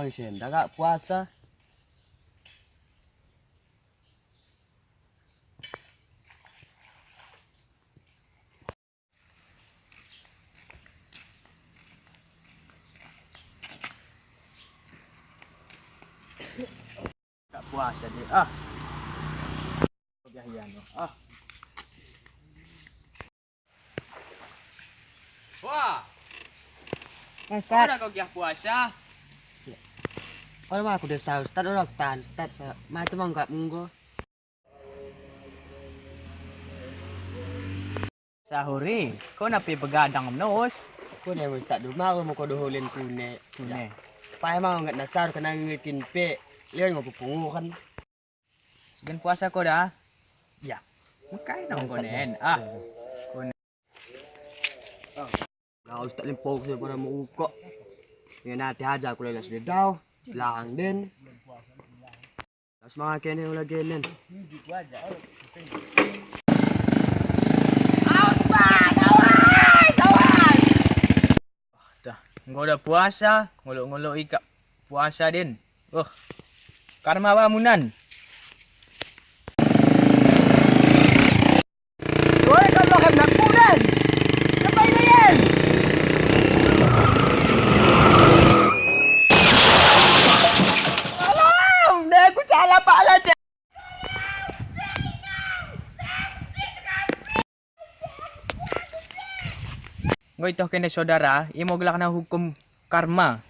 Oh, senda kak puasa. Kak puasa deh. Biahian lo. Wah, Mas kau udah kau giah puasa? kalau mah aku udah tahu, start orang tan, start macam enggak munggo. Sahuri, kau napi begadang menos? Aku nih mau start rumah, aku mau kau doholin kune. Kune. Pak emang enggak nasar kena ngikin pe, lihat nggak pupungu kan? Segan puasa kau dah? Ya. Makai nang Start konen. dah. Kune. Kau start limpok sih pada mau kok. Ya nanti aja aku lagi sudah tahu, lang den. Terus mga kene lagi nen. Dah, kau udah puasa, nguluk-nguluk ika puasa din. Karma bangunan. Woi, kamu akan ngaku dan. Apa ini yan? Alam, deh aku salah pak lah cek. Kau itu kena saudara, imo gelak na hukum karma.